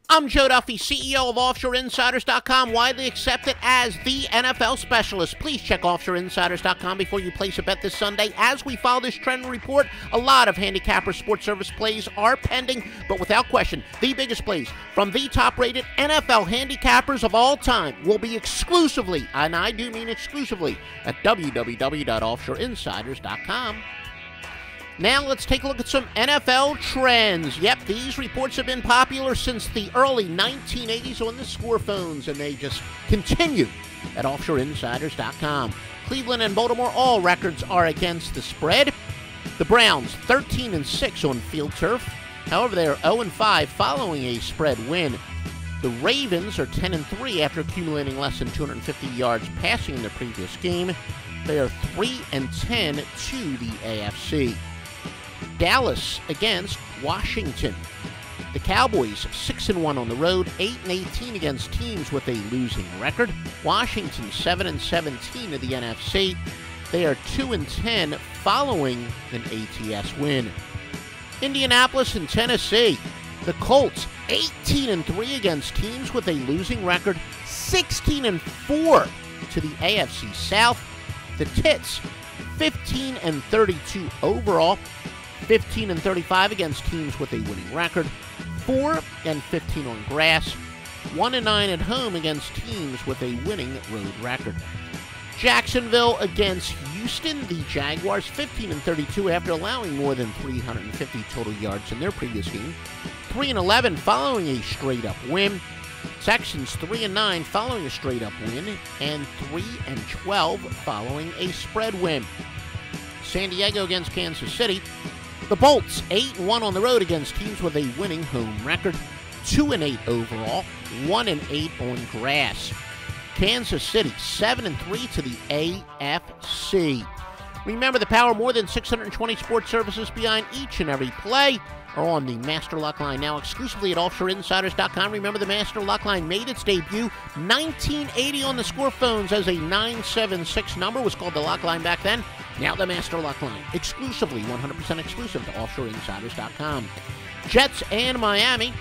I'm Joe Duffy, CEO of OffshoreInsiders.com, widely accepted as the NFL specialist. Please check OffshoreInsiders.com before you place a bet this Sunday. As we follow this trend report, a lot of handicapper sports service plays are pending, but without question, the biggest plays from the top-rated NFL handicappers of all time will be exclusively, and I do mean exclusively, at www.offshoreinsiders.com. Now let's take a look at some NFL trends. Yep, these reports have been popular since the early 1980s on the score phones, and they just continue at offshoreinsiders.com. Cleveland and Baltimore, all records are against the spread. The Browns, 13-6 on field turf. However, they are 0-5 following a spread win. The Ravens are 10-3 after accumulating less than 250 yards passing in their previous game. They are 3-10 to the AFC. Dallas against Washington. The Cowboys 6-1 on the road, 8-18 against teams with a losing record. Washington 7-17 of the NFC. They are 2-10 following an ATS win. Indianapolis and Tennessee. The Colts 18-3 against teams with a losing record, 16-4 to the AFC South. The Tits 15-32 overall. 15-35 against teams with a winning record, 4-15 on grass, 1-9 at home against teams with a winning road record. Jacksonville against Houston, the Jaguars 15-32 after allowing more than 350 total yards in their previous game, 3-11 following a straight-up win. Texans 3-9 following a straight-up win, and 3-12 following a spread win. San Diego against Kansas City. The Bolts, 8-1 on the road against teams with a winning home record, 2-8 overall, 1-8 on grass. Kansas City, 7-3 to the AFC. Remember, the power more than 620 sports services behind each and every play are on the Master Luck Line now exclusively at OffshoreInsiders.com. Remember, the Master Luck Line made its debut 1980 on the score phones as a 976 number. Was called the Luck Line back then. Now the Master Luck Line, exclusively, 100% exclusive to OffshoreInsiders.com. Jets and Miami.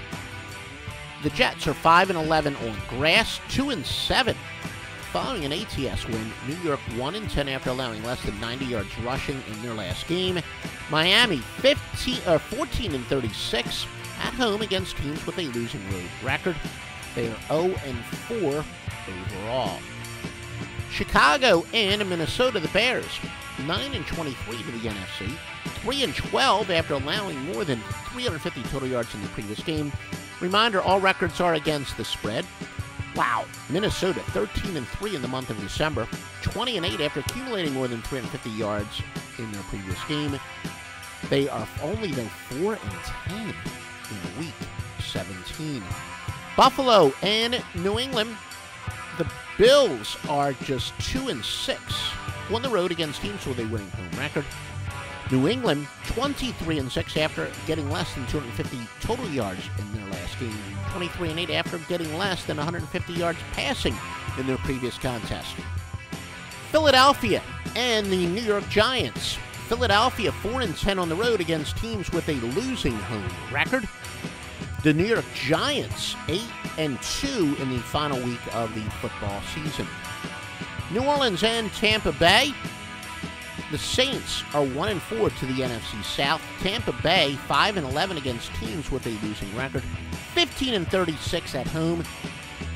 The Jets are 5-11 on grass, 2-7 following an ATS win. New York 1-10 after allowing less than 90 yards rushing in their last game. Miami 14-36 at home against teams with a losing road record. They are 0-4 overall. Chicago and Minnesota, the Bears, 9-23 to the NFC, 3-12 after allowing more than 350 total yards in the previous game. Reminder, all records are against the spread. Wow, Minnesota 13-3 in the month of December, 20-8 after accumulating more than 350 yards in their previous game. They are only though 4-10 in week 17. Buffalo and New England. The Bills are just 2-6 on the road against teams with a winning home record. New England 23-6 after getting less than 250 total yards in their last game. 23-8 after getting less than 150 yards passing in their previous contest. Philadelphia and the New York Giants. Philadelphia 4-10 on the road against teams with a losing home record. The New York Giants 8-2 in the final week of the football season. New Orleans and Tampa Bay. The Saints are 1-4 to the NFC South. Tampa Bay 5-11 against teams with a losing record, 15-36 at home.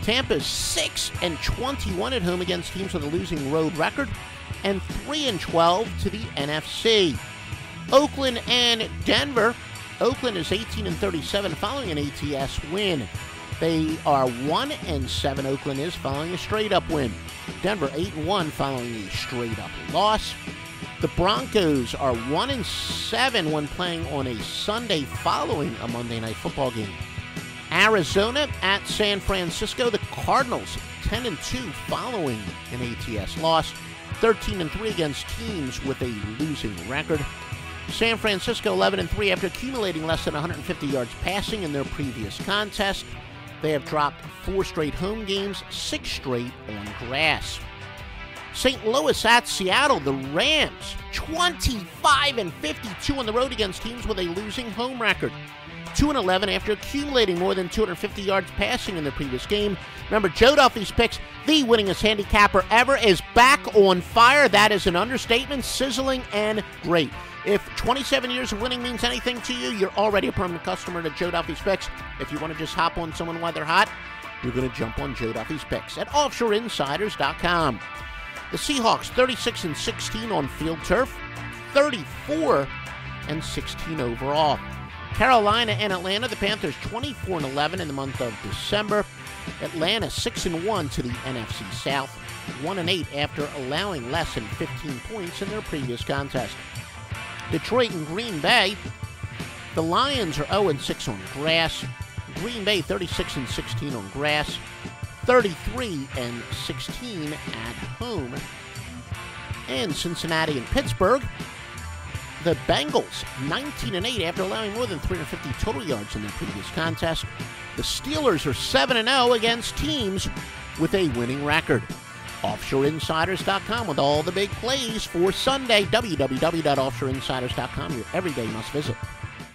Tampa's 6-21 at home against teams with a losing road record, and 3-12 to the NFC. Oakland and Denver. Oakland is 18-37 following an ATS win. They are 1-7. Oakland is following a straight-up win. Denver 8-1 following a straight-up loss. The Broncos are 1-7 when playing on a Sunday following a Monday Night Football game. Arizona at San Francisco. The Cardinals 10-2 following an ATS loss. 13-3 against teams with a losing record. San Francisco 11-3 after accumulating less than 150 yards passing in their previous contest. They have dropped 4 straight home games, 6 straight on grass. St. Louis at Seattle, the Rams, 25-52 on the road against teams with a losing home record. 2-11 after accumulating more than 250 yards passing in the previous game. Remember, Joe Duffy's Picks, the winningest handicapper ever, is back on fire. That is an understatement, sizzling and great. If 27 years of winning means anything to you, you're already a permanent customer to Joe Duffy's Picks. If you want to just hop on someone while they're hot, you're going to jump on Joe Duffy's Picks at offshoreinsiders.com. The Seahawks 36-16 on field turf, 34-16 overall. Carolina and Atlanta, the Panthers 24-11 in the month of December. Atlanta 6-1 to the NFC South, 1-8 after allowing less than 15 points in their previous contest. Detroit and Green Bay, the Lions are 0-6 on grass. Green Bay 36-16 on grass, 33-16 at home. And Cincinnati and Pittsburgh, the Bengals 19-8 after allowing more than 350 total yards in their previous contest. The Steelers are 7-0 against teams with a winning record. OffshoreInsiders.com with all the big plays for Sunday. www.offshoreinsiders.com, your everyday must visit.